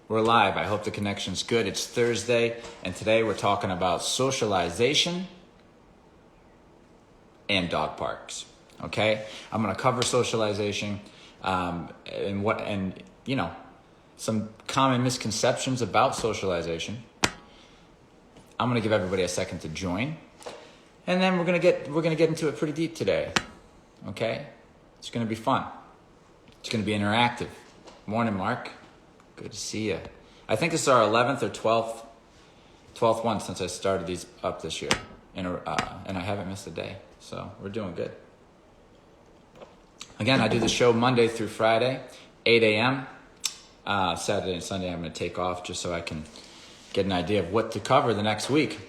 We're live. I hope the connection's good. It's Thursday, and today we're talking about socialization and dog parks. Okay? I'm going to cover socialization and some common misconceptions about socialization. I'm going to give everybody a second to join, and then we're going to get into it pretty deep today. Okay? It's going to be fun. It's going to be interactive. Morning, Mark. Good to see you. I think this is our 11th or 12th one since I started these up this year. And I haven't missed a day. So we're doing good. Again, I do the show Monday through Friday, 8 a.m. Saturday and Sunday I'm going to take off just so I can get an idea of what to cover the next week.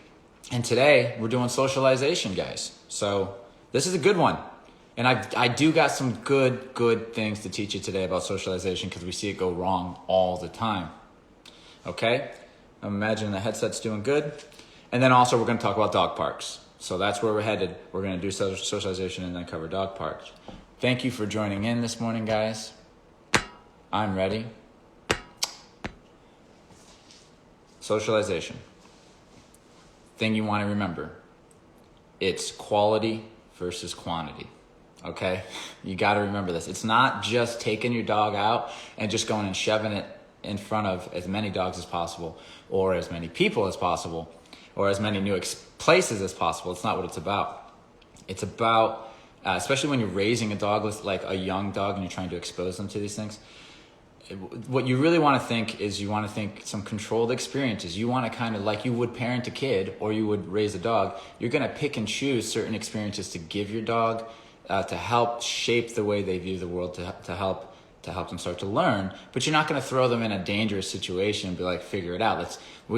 And today we're doing socialization, guys. So this is a good one. And I do got some good things to teach you today about socialization because we see it go wrong all the time. Okay? I'm imagining the headset's doing good. And then also we're going to talk about dog parks. So that's where we're headed. We're going to do socialization and then cover dog parks. Thank you for joining in this morning, guys. I'm ready. Socialization. Thing you want to remember. It's quality versus quantity. Okay? You got to remember this. It's not just taking your dog out and just going and shoving it in front of as many dogs as possible or as many people as possible or as many new places as possible. It's not what it's about. It's about, especially when you're raising a dog with like a young dog and you're trying to expose them to these things, what you really want to think is you want to think some controlled experiences. You want to kind of like you would parent a kid or you would raise a dog. You're going to pick and choose certain experiences to give your dog to help shape the way they view the world, to help them start to learn. But you're not going to throw them in a dangerous situation and be like, figure it out. What's the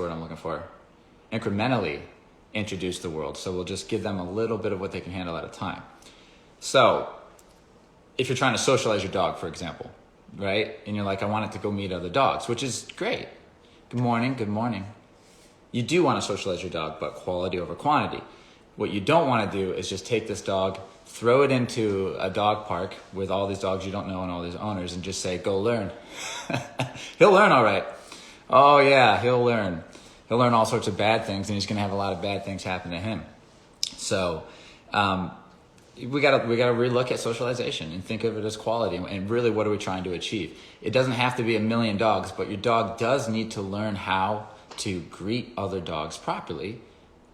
word I'm looking for? Incrementally introduce the world. So we'll just give them a little bit of what they can handle at a time. So if you're trying to socialize your dog, for example, right? And you're like, I want it to go meet other dogs, which is great. Good morning. You do want to socialize your dog, but quality over quantity. What you don't want to do is just take this dog, throw it into a dog park with all these dogs you don't know and all these owners and just say, go learn. He'll learn all right. Oh yeah, he'll learn. He'll learn all sorts of bad things and he's going to have a lot of bad things happen to him. So we gotta relook at socialization and think of it as quality and really what are we trying to achieve. It doesn't have to be 1 million dogs, but your dog does need to learn how to greet other dogs properly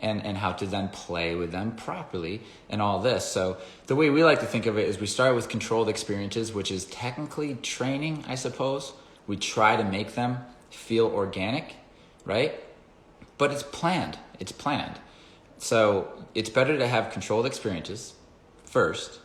and how to then play with them properly and all this. So the way we like to think of it is we start with controlled experiences, which is technically training, I suppose. We try to make them feel organic, right? But it's planned. So it's better to have controlled experiences first,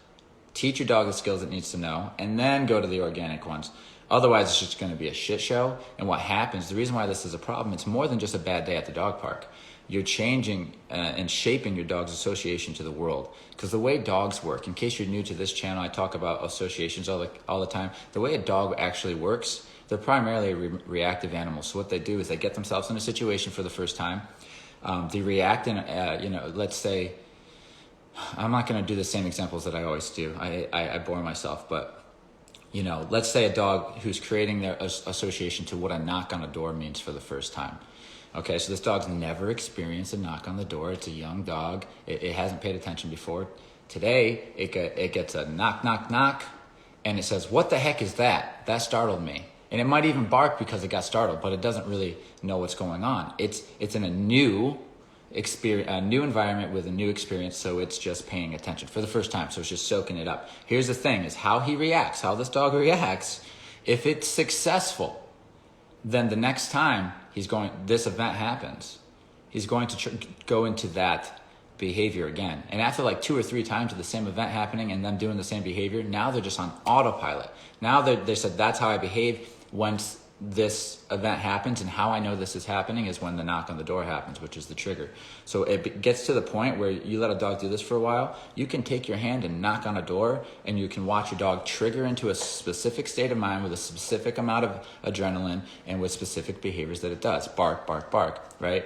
teach your dog the skills it needs to know, and then go to the organic ones. Otherwise, it's just going to be a shit show. And what happens, the reason why this is a problem, it's more than just a bad day at the dog park. You're changing and shaping your dog's association to the world. Because the way dogs work, in case you're new to this channel, I talk about associations all the time. The way a dog actually works, they're primarily a reactive animal. So what they do is they get themselves in a situation for the first time. They react in, let's say, I'm not going to do the same examples that I always do. I bore myself, but let's say a dog who's creating their association to what a knock on a door means for the first time. Okay, so this dog's never experienced a knock on the door. It's a young dog. It hasn't paid attention before. Today, it gets a knock, knock, knock, and it says, what the heck is that? That startled me. And it might even bark because it got startled, but it doesn't really know what's going on. It's in a new experience, a new environment with a new experience, so it's just paying attention for the first time. So it's just soaking it up. Here's the thing, is how this dog reacts. If it's successful, then the next time this event happens, he's going to go into that behavior again. And after like 2 or 3 times of the same event happening and them doing the same behavior, now they're just on autopilot. Now they said, that's how I behave once this event happens, and how I know this is happening is when the knock on the door happens, which is the trigger. So it gets to the point where you let a dog do this for a while, you can take your hand and knock on a door, and you can watch your dog trigger into a specific state of mind with a specific amount of adrenaline and with specific behaviors that it does. Bark, bark, bark, right?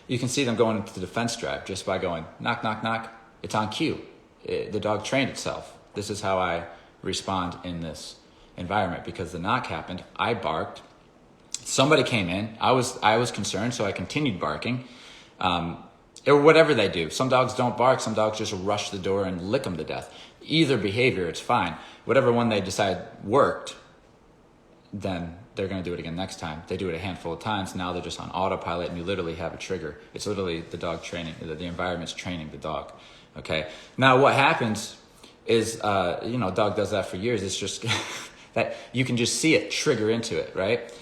You can see them going into the defense drive just by going knock, knock, knock. It's on cue. The dog trained itself. This is how I respond in this environment, because the knock happened. I barked. Somebody came in. I was concerned, so I continued barking. Or whatever they do. Some dogs don't bark. Some dogs just rush the door and lick them to death. Either behavior, it's fine. Whatever one they decide worked, then they're going to do it again next time. They do it a handful of times. Now they're just on autopilot, and you literally have a trigger. It's literally the dog training. The environment's training the dog. Okay. Now what happens is, dog does that for years. It's just that you can just see it trigger into it, right?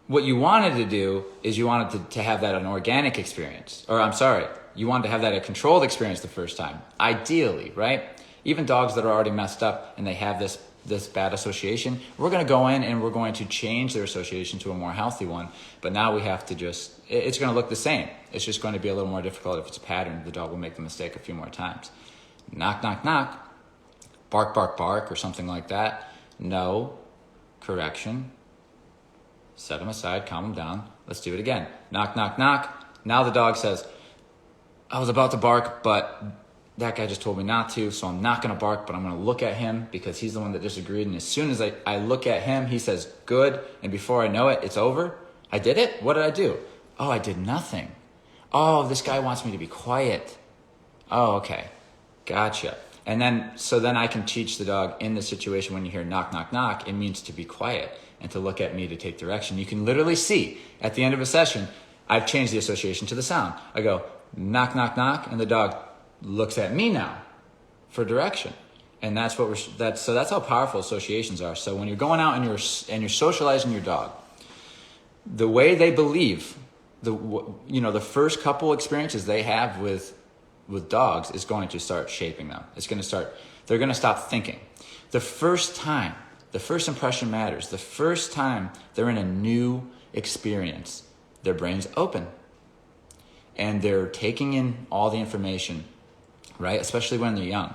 What you wanted to do is you wanted to have that an organic experience. You wanted to have that a controlled experience the first time. Ideally, right? Even dogs that are already messed up and they have this bad association, we're going to go in and we're going to change their association to a more healthy one. But now we have to it's going to look the same. It's just going to be a little more difficult if it's a pattern. The dog will make the mistake a few more times. Knock, knock, knock. Bark, bark, bark, or something like that. No. Correction. Set them aside, calm them down. Let's do it again. Knock, knock, knock. Now the dog says, I was about to bark, but that guy just told me not to, so I'm not going to bark, but I'm going to look at him because he's the one that disagreed. And as soon as I look at him, he says, good. And before I know it, it's over. I did it? What did I do? Oh, I did nothing. Oh, this guy wants me to be quiet. Oh, okay. Gotcha. And then I can teach the dog in the situation when you hear knock, knock, knock, it means to be quiet and to look at me to take direction. You can literally see at the end of a session, I've changed the association to the sound. I go knock, knock, knock, and the dog looks at me now for direction. And that's how powerful associations are. So when you're going out and you're socializing your dog, the way they believe, the first couple experiences they have with dogs is going to start shaping them. They're going to stop thinking. The first impression matters. The first time they're in a new experience, their brain's open and they're taking in all the information, right? Especially when they're young.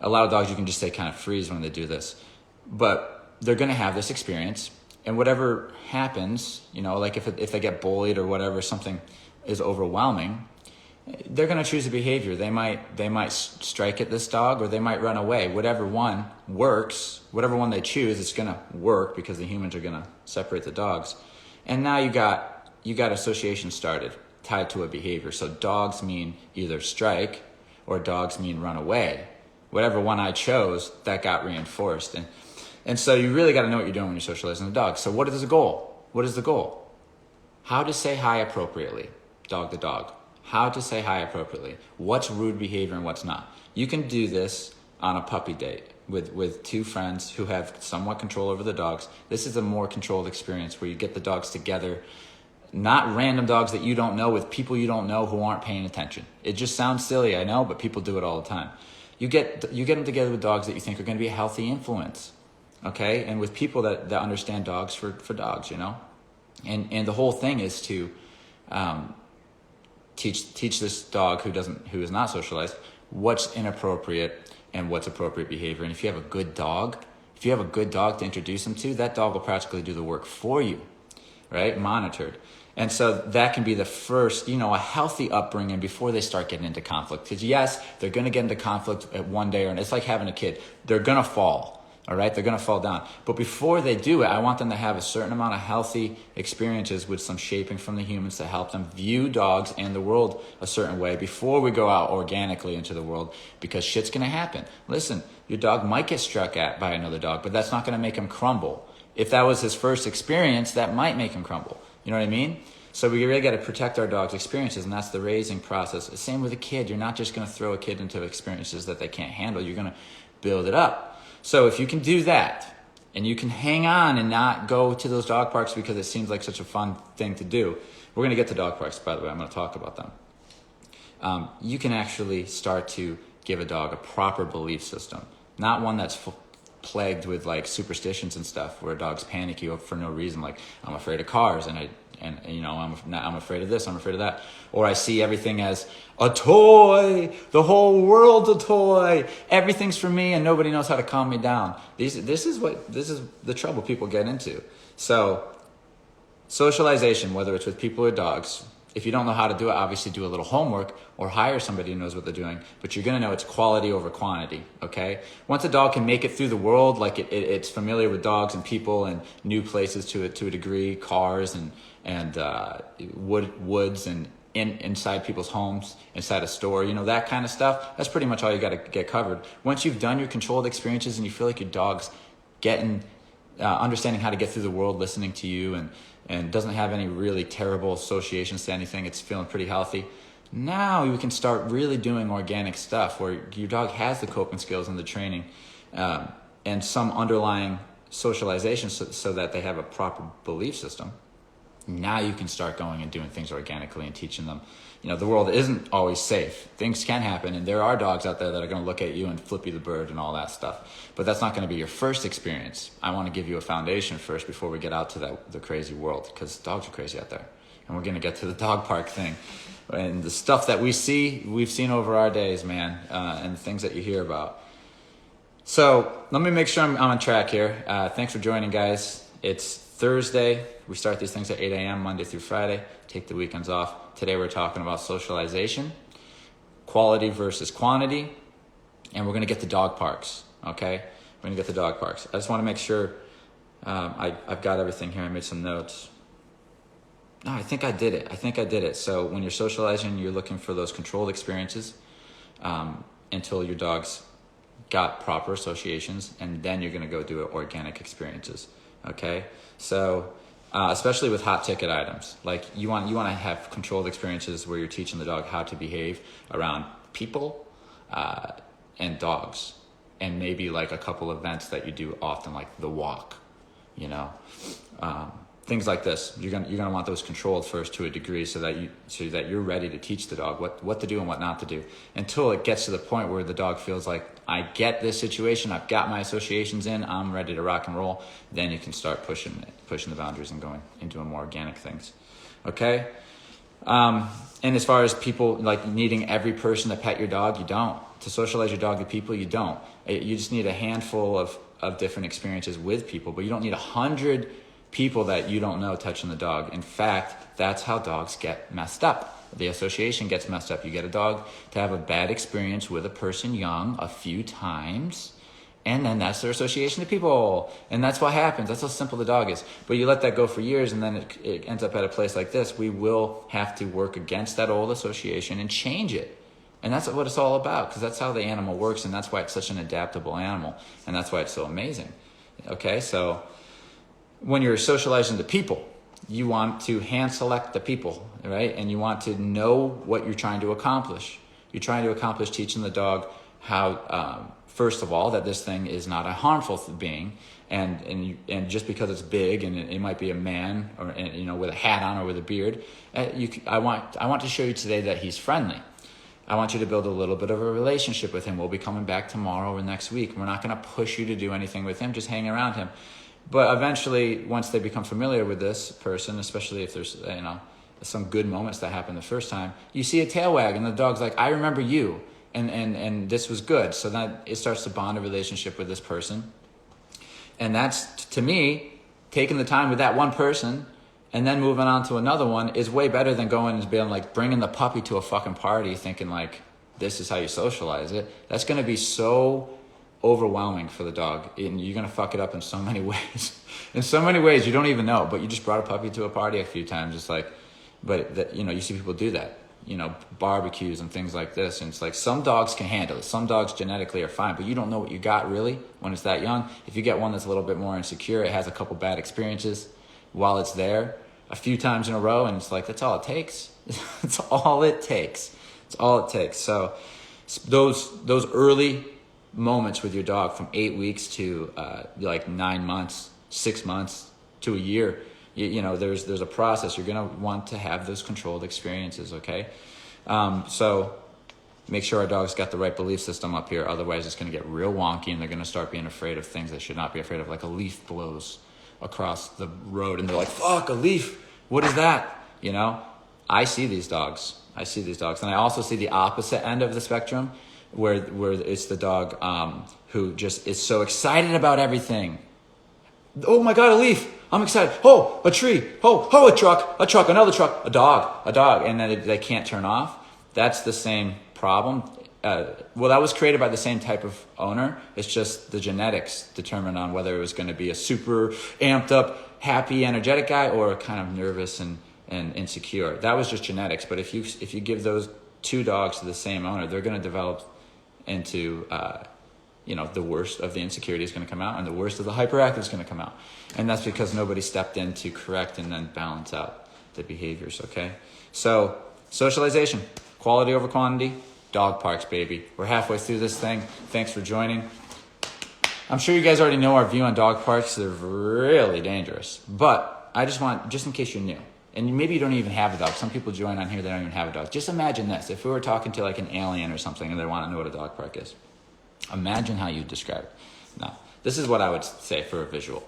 A lot of dogs, you can just say kind of freeze when they do this, but they're going to have this experience, and whatever happens, like if they get bullied or whatever, something is overwhelming, they're going to choose a behavior. They might strike at this dog, or they might run away. Whatever one works, whatever one they choose, it's going to work because the humans are going to separate the dogs. And now you got association started tied to a behavior. So dogs mean either strike or dogs mean run away. Whatever one I chose, that got reinforced. And so you really got to know what you're doing when you're socializing the dog. So what is the goal? What is the goal? How to say hi appropriately, dog to dog. How to say hi appropriately. What's rude behavior and what's not. You can do this on a puppy date with two friends who have somewhat control over the dogs. This is a more controlled experience where you get the dogs together, not random dogs that you don't know with people you don't know who aren't paying attention. It just sounds silly, I know, but people do it all the time. You get them together with dogs that you think are going to be a healthy influence, okay? And with people that understand dogs for dogs, And the whole thing is to teach this dog who is not socialized what's inappropriate and what's appropriate behavior. And if you have a good dog to introduce them to, that dog will practically do the work for you, right? Monitored. And so that can be the first, a healthy upbringing before they start getting into conflict. Because yes, they're going to get into conflict at one day, and it's like having a kid. They're going to fall, all right? They're going to fall down. But before they do it, I want them to have a certain amount of healthy experiences with some shaping from the humans to help them view dogs and the world a certain way before we go out organically into the world, because shit's going to happen. Listen, your dog might get struck at by another dog, but that's not going to make him crumble. If that was his first experience, that might make him crumble. You know what I mean? So we really got to protect our dog's experiences, and that's the raising process. Same with a kid. You're not just going to throw a kid into experiences that they can't handle. You're going to build it up. So if you can do that, and you can hang on and not go to those dog parks because it seems like such a fun thing to do. We're going to get to dog parks, by the way. I'm going to talk about them. You can actually start to give a dog a proper belief system, not one that's plagued with like superstitions and stuff where dogs panic you for no reason, like I'm afraid of cars and I'm afraid of this, I'm afraid of that, or I see everything as a toy, the whole world's a toy, everything's for me and nobody knows how to calm me down. This is the trouble people get into. So socialization, whether it's with people or dogs, If you don't know how to do it, obviously do a little homework or hire somebody who knows what they're doing, but you're going to know it's quality over quantity, okay? Once a dog can make it through the world, like it's familiar with dogs and people and new places to a degree, cars and woods and inside people's homes, inside a store, that kind of stuff, that's pretty much all you got to get covered. Once you've done your controlled experiences and you feel like your dog's getting, understanding how to get through the world, listening to you and doesn't have any really terrible associations to anything, it's feeling pretty healthy, now we can start really doing organic stuff where your dog has the coping skills and the training and some underlying socialization so that they have a proper belief system. Now you can start going and doing things organically and teaching them. The world isn't always safe. Things can happen, and there are dogs out there that are going to look at you and flip you the bird and all that stuff. But that's not going to be your first experience. I want to give you a foundation first before we get out to the crazy world, because dogs are crazy out there. And we're going to get to the dog park thing. And the stuff that we've seen over our days, man, and the things that you hear about. So let me make sure I'm on track here. Thanks for joining, guys. It's Thursday. We start these things at 8 a.m. Monday through Friday. Take the weekends off. Today we're talking about socialization, quality versus quantity, and we're going to get to dog parks, okay? We're going to get to dog parks. I just want to make sure I've got everything here. I made some notes. No, I think I did it. So when you're socializing, you're looking for those controlled experiences until your dog's got proper associations, and then you're going to go do organic experiences, okay? So especially with hot ticket items, like you want to have controlled experiences where you're teaching the dog how to behave around people and dogs, and maybe like a couple events that you do often, like the walk, things like this. You're gonna want those controlled first to a degree so that you're ready to teach the dog what to do and what not to do, until it gets to the point where the dog feels like, I get this situation, I've got my associations in, I'm ready to rock and roll. Then you can start pushing the boundaries and going and doing more organic things. Okay? And as far as people like needing every person to pet your dog, you don't. To socialize your dog to people, you don't. You just need a handful of different experiences with people, but you don't need 100 people that you don't know touching the dog. In fact, that's how dogs get messed up. The association gets messed up. You get a dog to have a bad experience with a person young a few times, and then that's their association to people. And that's what happens. That's how simple the dog is. But you let that go for years, and then it ends up at a place like this. We will have to work against that old association and change it. And that's what it's all about, because that's how the animal works, and that's why it's such an adaptable animal, and that's why it's so amazing. Okay, so when you're socializing to people, you want to hand select the people, right? And you want to know what you're trying to accomplish. You're trying to accomplish teaching the dog how, first of all, that this thing is not a harmful being, and just because it's big and it might be a man or with a hat on or with a beard, I want to show you today that he's friendly. I want you to build a little bit of a relationship with him. We'll be coming back tomorrow or next week. We're not going to push you to do anything with him. Just hang around him. But eventually, once they become familiar with this person, especially if there's some good moments that happen the first time, you see a tail wag and the dog's like, I remember you, and this was good. So that it starts to bond a relationship with this person. And that's, to me, taking the time with that one person and then moving on to another one is way better than going and being like bringing the puppy to a fucking party thinking like, this is how you socialize it. That's going to be so overwhelming for the dog, and you're going to fuck it up in so many ways. In so many ways you don't even know, but you just brought a puppy to a party a few times. It's like, but that, you see people do that, barbecues and things like this, and it's like some dogs can handle it. Some dogs genetically are fine, but you don't know what you got really when it's that young. If you get one that's a little bit more insecure, it has a couple bad experiences while it's there a few times in a row, and it's like, that's all it takes. It's all it takes. It's all it takes. So those early moments with your dog from 8 weeks to 9 months, 6 months to a year, there's a process. You're going to want to have those controlled experiences, okay? So make sure our dog's got the right belief system up here. Otherwise, it's going to get real wonky, and they're going to start being afraid of things they should not be afraid of, like a leaf blows across the road, and they're like, fuck, a leaf, what is that? I see these dogs. And I also see the opposite end of the spectrum, where it's the dog who just is so excited about everything. Oh my God, a leaf! I'm excited. Oh, a tree. Oh, a truck, another truck, a dog. And then they can't turn off. That's the same problem. Well, that was created by the same type of owner. It's just the genetics determined on whether it was going to be a super amped up, happy, energetic guy or a kind of nervous and insecure. That was just genetics. But if you give those two dogs to the same owner, they're going to develop into, the worst of the insecurity is going to come out and the worst of the hyperactive is going to come out. And that's because nobody stepped in to correct and then balance out the behaviors, okay? So, socialization, quality over quantity, dog parks, baby. We're halfway through this thing. Thanks for joining. I'm sure you guys already know our view on dog parks. They're really dangerous. But I just want, just in case you're new, and maybe you don't even have a dog. Some people join on here, they don't even have a dog. Just imagine this. If we were talking to like an alien or something and they want to know what a dog park is. Imagine how you describe it. Now, this is what I would say for a visual.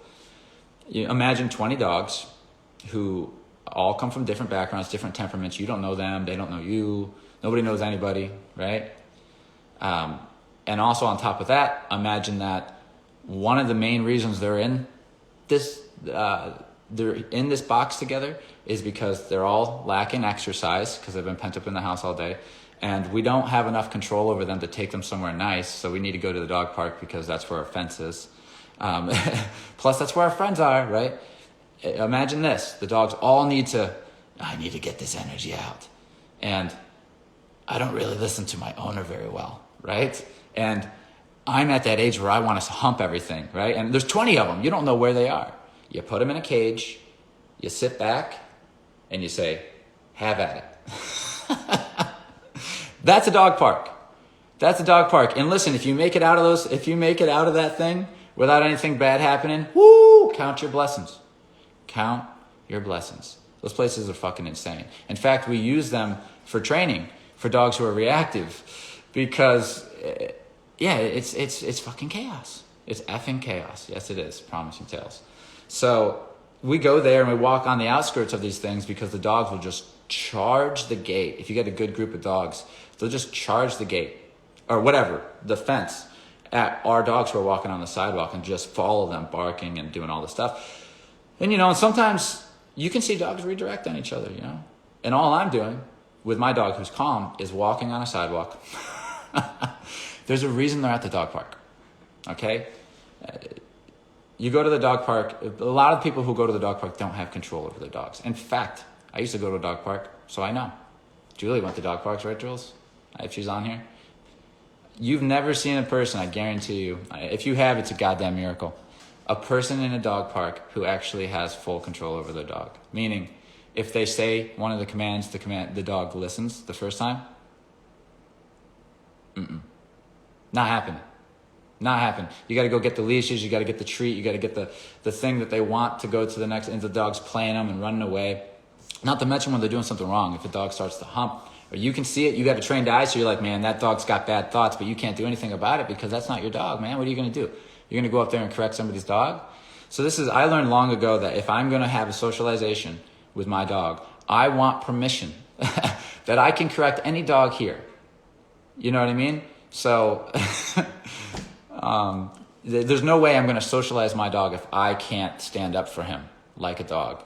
You imagine 20 dogs who all come from different backgrounds, different temperaments. You don't know them. They don't know you. Nobody knows anybody, right? And also on top of that, imagine that one of the main reasons they're in this box together is because they're all lacking exercise because they've been pent up in the house all day. And we don't have enough control over them to take them somewhere nice. So we need to go to the dog park because that's where our fence is. Plus, that's where our friends are, right? Imagine this. The dogs all I need to get this energy out. And I don't really listen to my owner very well, right? And I'm at that age where I want to hump everything, right? And there's 20 of them. You don't know where they are. You put them in a cage, you sit back, and you say, have at it. That's a dog park. That's a dog park. And listen, if you make it out of that thing without anything bad happening, woo, count your blessings. Count your blessings. Those places are fucking insane. In fact, we use them for training for dogs who are reactive because, it's fucking chaos. It's effing chaos. Yes, it is. Promising tales. So we go there and we walk on the outskirts of these things because the dogs will just charge the gate. If you get a good group of dogs, they'll just charge the gate or whatever, the fence at our dogs who are walking on the sidewalk and just follow them barking and doing all this stuff. And, and sometimes you can see dogs redirect on each other, And all I'm doing with my dog who's calm is walking on a sidewalk. There's a reason they're at the dog park, okay? You go to the dog park, a lot of people who go to the dog park don't have control over their dogs. In fact, I used to go to a dog park, so I know. Julie went to dog parks, right, Jules? If she's on here. You've never seen a person, I guarantee you. If you have, it's a goddamn miracle. A person in a dog park who actually has full control over their dog. Meaning, if they say one of the commands, the dog listens the first time. Not happening. Not happen. You got to go get the leashes. You got to get the treat. You got to get the thing that they want to go to the next. And the dog's playing them and running away. Not to mention when they're doing something wrong. If a dog starts to hump, or you can see it, you got a trained eye, so you're like, man, that dog's got bad thoughts, but you can't do anything about it because that's not your dog, man. What are you going to do? You're going to go up there and correct somebody's dog? So I learned long ago that if I'm going to have a socialization with my dog, I want permission that I can correct any dog here. You know what I mean? So there's no way I'm going to socialize my dog if I can't stand up for him like a dog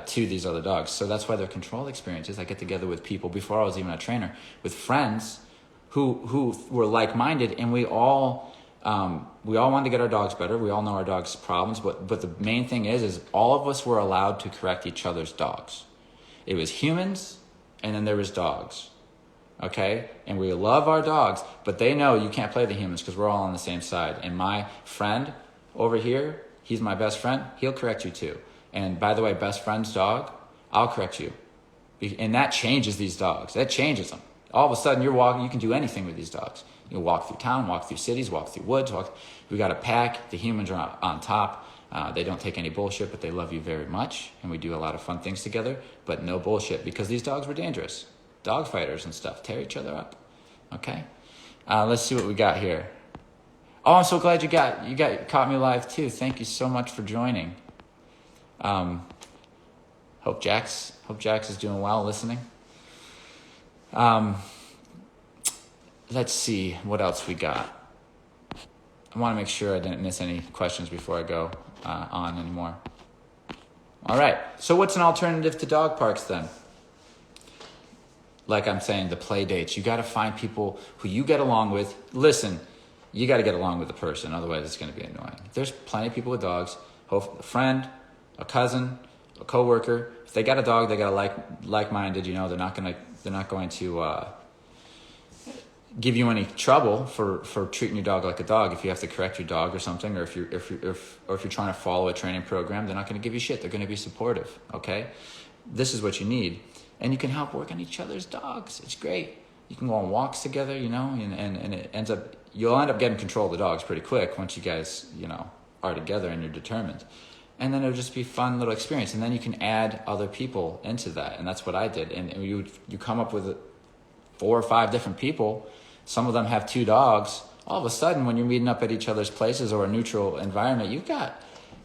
to these other dogs. So that's why they're control experiences. I get together with people before I was even a trainer, with friends who were like-minded, and we all wanted to get our dogs better. We all know our dogs' problems, but the main thing is all of us were allowed to correct each other's dogs. It was humans, and then there was dogs. Okay? And we love our dogs, but they know you can't play the humans because we're all on the same side. And my friend over here, he's my best friend, he'll correct you too. And by the way, best friend's dog, I'll correct you. And that changes these dogs. That changes them. All of a sudden, you're walking, you can do anything with these dogs. You can walk through town, walk through cities, walk through woods. We got a pack. The humans are on top. They don't take any bullshit, but they love you very much. And we do a lot of fun things together, but no bullshit because these dogs were dangerous. Dog fighters and stuff tear each other up. Okay? Let's see what we got here. Oh, I'm so glad you caught me live too. Thank you so much for joining. Hope Jax is doing well listening. Let's see what else we got. I want to make sure I didn't miss any questions before I go on anymore. All right. So what's an alternative to dog parks then? Like I'm saying, the play dates. You got to find people who you get along with. Listen, you got to get along with the person. Otherwise, it's going to be annoying. There's plenty of people with dogs. A friend, a cousin, a coworker. If they got a dog, they got a like-minded. You know, they're not going to give you any trouble for treating your dog like a dog. If you have to correct your dog or something, or if you're trying to follow a training program, they're not going to give you shit. They're going to be supportive. Okay, this is what you need. And you can help work on each other's dogs. It's great. You can go on walks together, you know, and it ends up, you'll end up getting control of the dogs pretty quick once you guys, you know, are together and you're determined. And then it'll just be a fun little experience. And then you can add other people into that. And that's what I did. And you come up with 4 or 5 different people. Some of them have 2 dogs. All of a sudden, when you're meeting up at each other's places or a neutral environment,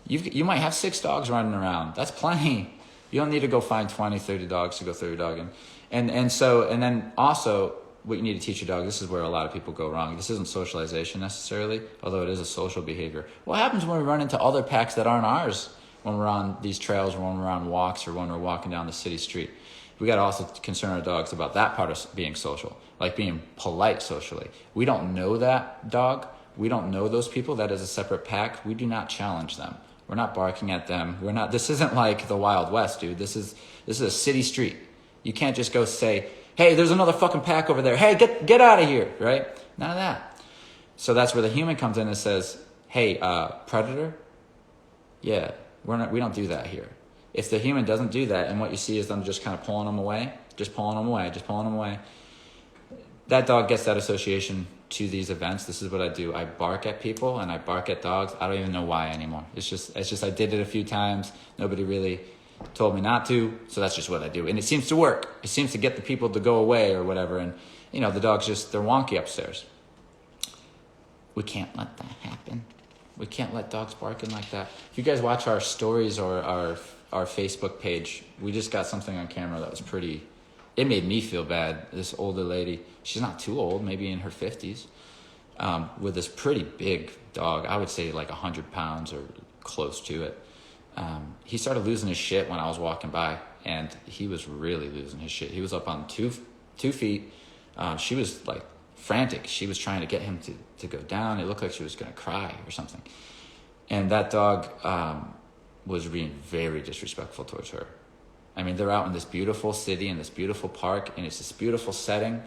you might have 6 dogs running around. That's plenty. You don't need to go find 20, 30 dogs to go throw your dog in. And then also what you need to teach your dog, this is where a lot of people go wrong. This isn't socialization necessarily, although it is a social behavior. What happens when we run into other packs that aren't ours when we're on these trails or when we're on walks or when we're walking down the city street? We got to also concern our dogs about that part of being social, like being polite socially. We don't know that dog. We don't know those people. That is a separate pack. We do not challenge them. We're not barking at them. This isn't like the Wild West, dude. This is a city street. You can't just go say, hey, there's another fucking pack over there. Hey, get out of here, right? None of that. So that's where the human comes in and says, hey, predator? Yeah, we don't do that here. If the human doesn't do that and what you see is them just kind of pulling them away, that dog gets that association to these events. This is what I do. I bark at people and I bark at dogs. I don't even know why anymore. It's just I did it a few times. Nobody really told me not to, so that's just what I do. And it seems to work. It seems to get the people to go away or whatever. And, you know, the dogs they're wonky upstairs. We can't let that happen. We can't let dogs barking like that. If you guys watch our stories or our Facebook page, we just got something on camera that was it made me feel bad. This older lady, she's not too old, maybe in her 50s, with this pretty big dog. I would say like 100 pounds or close to it. He started losing his shit when I was walking by, and he was really losing his shit. He was up on two feet. She was like frantic. She was trying to get him to go down. It looked like she was going to cry or something. And that dog was being very disrespectful towards her. I mean, they're out in this beautiful city, in this beautiful park, and it's this beautiful setting,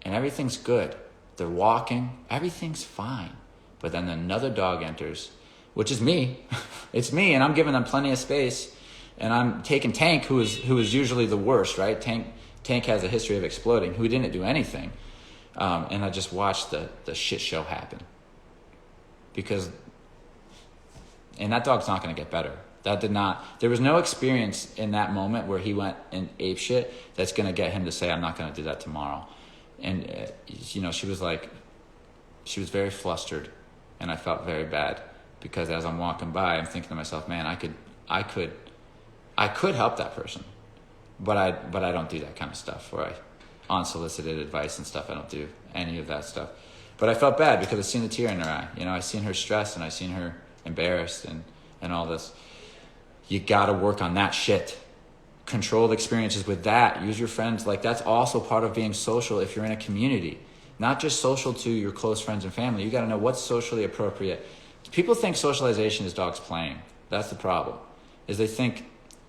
and everything's good. They're walking. Everything's fine. But then another dog enters, which is me. It's me, and I'm giving them plenty of space. And I'm taking Tank, who is usually the worst, right? Tank has a history of exploding, who didn't do anything. And I just watched the shit show happen. And that dog's not going to get better. There was no experience in that moment where he went in ape shit that's going to get him to say, I'm not going to do that tomorrow. And, you know, she was very flustered, and I felt very bad because as I'm walking by, I'm thinking to myself, man, I could help that person, but I don't do that kind of stuff where unsolicited advice and stuff. I don't do any of that stuff. But I felt bad because I seen the tear in her eye. You know, I seen her stressed and I seen her embarrassed and all this. You got to work on that shit. Controlled experiences with that. Use your friends. Like, that's also part of being social if you're in a community. Not just social to your close friends and family. You got to know what's socially appropriate. People think socialization is dogs playing. That's the problem. Is they think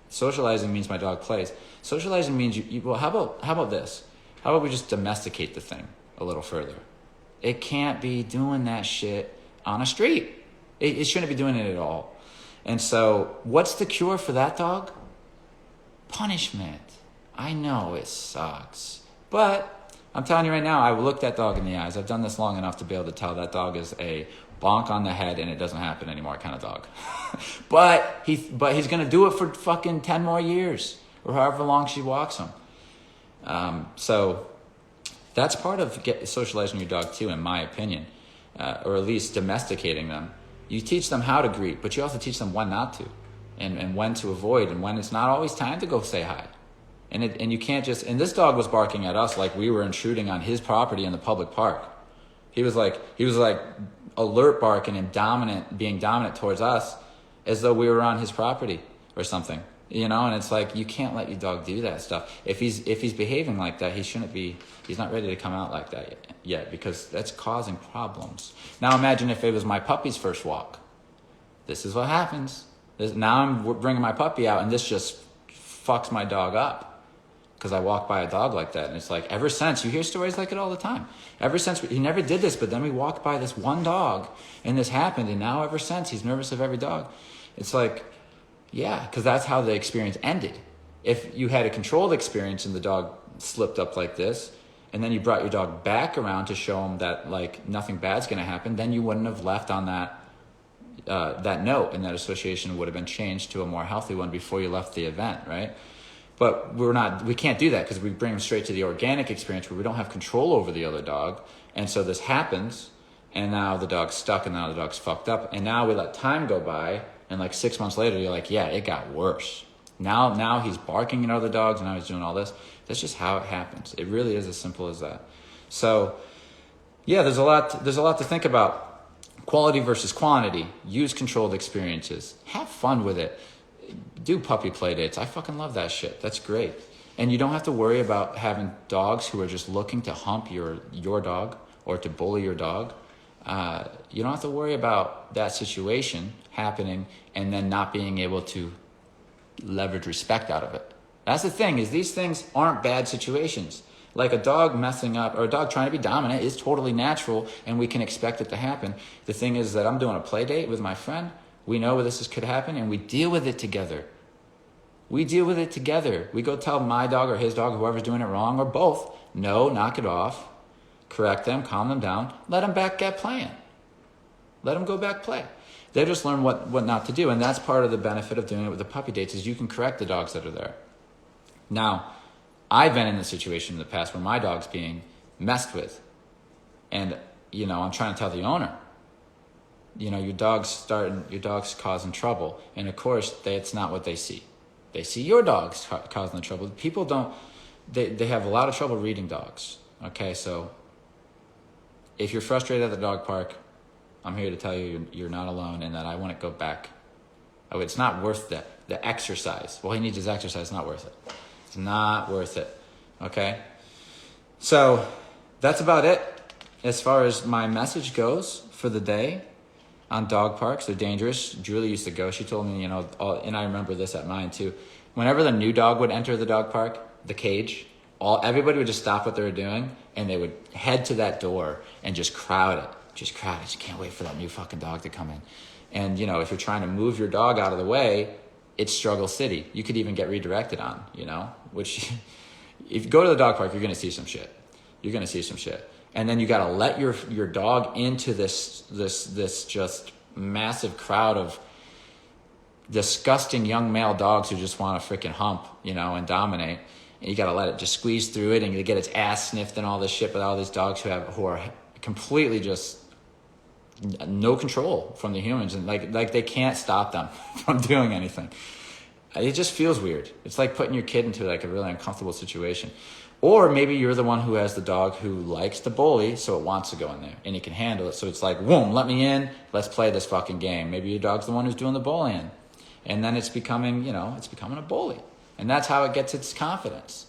socializing means my dog plays. Socializing means well, how about this? How about we just domesticate the thing a little further? It can't be doing that shit on a street. It shouldn't be doing it at all. And so what's the cure for that dog? Punishment. I know it sucks. But I'm telling you right now, I looked that dog in the eyes. I've done this long enough to be able to tell that dog is a bonk on the head and it doesn't happen anymore kind of dog. but he's going to do it for fucking 10 more years or however long she walks him. So that's part of socializing your dog too, in my opinion, or at least domesticating them. You teach them how to greet, but you also teach them when not to, and when to avoid, and when it's not always time to go say hi. And you can't just. And this dog was barking at us like we were intruding on his property in the public park. He was like alert barking and being dominant towards us, as though we were on his property or something. And it's like, you can't let your dog do that stuff. If he's behaving like that, he's not ready to come out like that yet, because that's causing problems. Now imagine if it was my puppy's first walk. This is what happens. Now I'm bringing my puppy out, and this just fucks my dog up, because I walk by a dog like that. And it's like, ever since, you hear stories like it all the time. Ever since, he never did this, but then we walked by this one dog, and this happened, and now ever since, he's nervous of every dog. It's like, yeah, because that's how the experience ended. If you had a controlled experience and the dog slipped up like this, and then you brought your dog back around to show him that like nothing bad's going to happen, then you wouldn't have left on that note, and that association would have been changed to a more healthy one before you left the event, right? But we can't do that, because we bring them straight to the organic experience where we don't have control over the other dog. And so this happens, and now the dog's stuck, and now the dog's fucked up. And now we let time go by, and like 6 months later, you're like, yeah, it got worse. Now he's barking at other dogs, and now he's doing all this. That's just how it happens. It really is as simple as that. So yeah, there's a lot to think about. Quality versus quantity. Use controlled experiences. Have fun with it. Do puppy play dates. I fucking love that shit. That's great. And you don't have to worry about having dogs who are just looking to hump your dog or to bully your dog. You don't have to worry about that situation happening and then not being able to leverage respect out of it. That's the thing, is these things aren't bad situations. Like a dog messing up or a dog trying to be dominant is totally natural, and we can expect it to happen. The thing is that I'm doing a play date with my friend. We know this could happen, and we deal with it together. We deal with it together. We go tell my dog or his dog, whoever's doing it wrong, or both, no, knock it off, correct them, calm them down, let them back get playing. Let them go back play. They just learn what not to do, and that's part of the benefit of doing it with the puppy dates, is you can correct the dogs that are there. Now, I've been in a situation in the past where my dog's being messed with, and I'm trying to tell the owner, your dog's causing trouble, and of course it's not what they see. They see your dog's causing the trouble. People don't. They have a lot of trouble reading dogs. Okay, so if you're frustrated at the dog park, I'm here to tell you you're not alone, and that I want to go back. It's not worth the exercise. Well, he needs his exercise. It's not worth it. It's not worth it. Okay? So that's about it as far as my message goes for the day on dog parks. They're dangerous. Julie used to go. She told me, and I remember this at mine too. Whenever the new dog would enter the dog park, the cage, everybody would just stop what they were doing, and they would head to that door and just crowd it. Just can't wait for that new fucking dog to come in. And, if you're trying to move your dog out of the way, it's struggle city. You could even get redirected on, which if you go to the dog park, you're going to see some shit. You're going to see some shit. And then you got to let your dog into this just massive crowd of disgusting young male dogs who just want to freaking hump, and dominate. And you got to let it just squeeze through it, and you get its ass sniffed and all this shit with all these dogs who are completely just no control from the humans, and like they can't stop them from doing anything. It just feels weird. It's like putting your kid into like a really uncomfortable situation. Or maybe you're the one who has the dog who likes to bully, so it wants to go in there, and you can handle it. So it's like, boom, let me in, let's play this fucking game. Maybe your dog's the one who's doing the bullying, and then it's becoming a bully, and that's how it gets its confidence.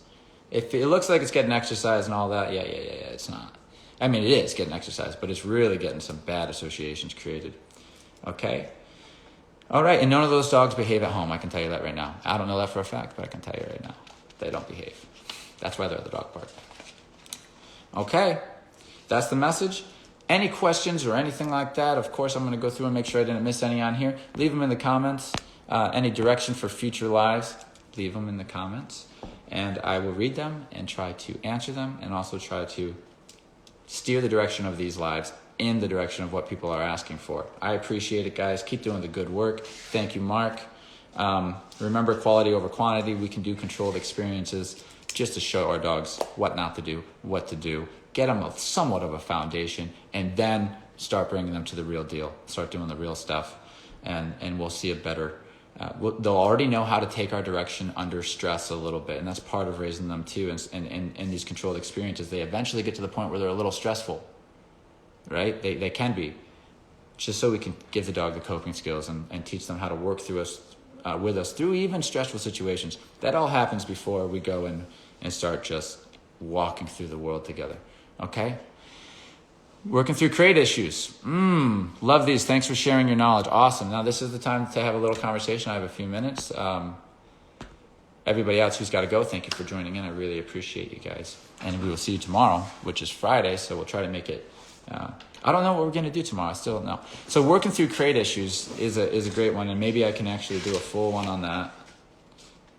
If it looks like it's getting exercise and all that, yeah, it's not. I mean, it is getting exercise, but it's really getting some bad associations created. Okay? All right, and none of those dogs behave at home. I can tell you that right now. I don't know that for a fact, but I can tell you right now. They don't behave. That's why they're at the dog park. Okay, that's the message. Any questions or anything like that, of course, I'm going to go through and make sure I didn't miss any on here. Leave them in the comments. Any direction for future lives, leave them in the comments. And I will read them and try to answer them, and also try to steer the direction of these lives in the direction of what people are asking for. I appreciate it, guys. Keep doing the good work. Thank you, Mark. Remember, quality over quantity. We can do controlled experiences just to show our dogs what not to do, what to do, get them somewhat of a foundation, and then start bringing them to the real deal, start doing the real stuff, and we'll see a better, they'll already know how to take our direction under stress a little bit, and that's part of raising them too. And these controlled experiences, they eventually get to the point where they're a little stressful, right? They can be, just so we can give the dog the coping skills and teach them how to work through with us through even stressful situations. That all happens before we go and start just walking through the world together. Okay? Working through crate issues. Love these. Thanks for sharing your knowledge. Awesome. Now this is the time to have a little conversation. I have a few minutes. Everybody else who's got to go, thank you for joining in. I really appreciate you guys. And we will see you tomorrow, which is Friday, so we'll try to make it. I don't know what we're going to do tomorrow. I still don't know. So working through crate issues is a great one, and maybe I can actually do a full one on that.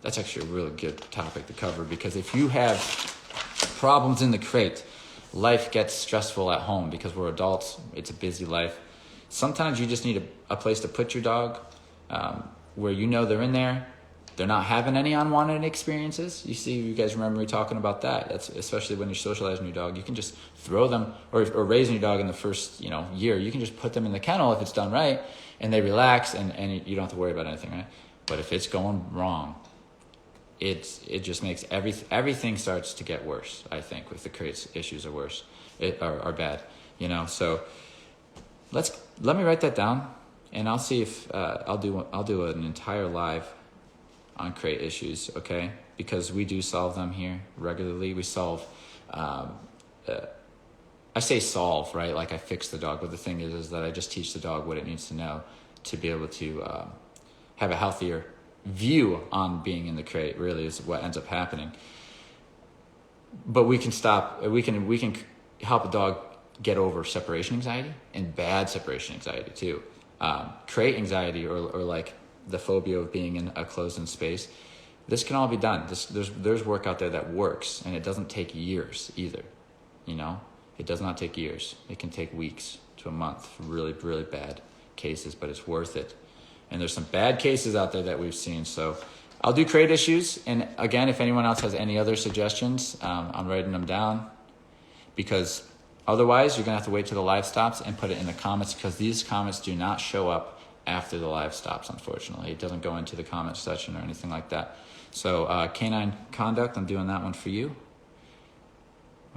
That's actually a really good topic to cover, because if you have problems in the crate, life gets stressful at home because we're adults. It's a busy life. Sometimes you just need a place to put your dog where you know they're in there. They're not having any unwanted experiences. You guys remember me talking about that. That's especially when you're socializing your dog. You can just throw them, or raising your dog in the first year. You can just put them in the kennel if it's done right, and they relax, and you don't have to worry about anything, right? But if it's going wrong, it just makes everything starts to get worse. I think if the crate issues are worse, are bad. So let me write that down, and I'll see if I'll do an entire live on crate issues, okay? Because we do solve them here regularly. We solve, I say solve, right? Like I fix the dog, but the thing is that I just teach the dog what it needs to know to be able to have a healthier view on being in the crate, really is what ends up happening. But we can help a dog get over separation anxiety and bad separation anxiety too. Crate anxiety or like the phobia of being in a closed-in space, this can all be done. There's work out there that works, and it doesn't take years either. It does not take years. It can take weeks to a month for really, really bad cases, but it's worth it. And there's some bad cases out there that we've seen. So I'll do crate issues. And again, if anyone else has any other suggestions, I'm writing them down, because otherwise you're going to have to wait till the live stops and put it in the comments, because these comments do not show up after the live stops, unfortunately. It doesn't go into the comment section or anything like that. So canine conduct, I'm doing that one for you.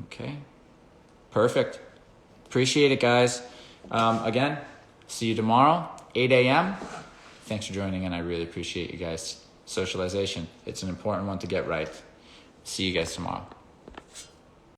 Okay, perfect. Appreciate it, guys. Again, see you tomorrow, 8 a.m. Thanks for joining in. I really appreciate you guys. Socialization, it's an important one to get right. See you guys tomorrow.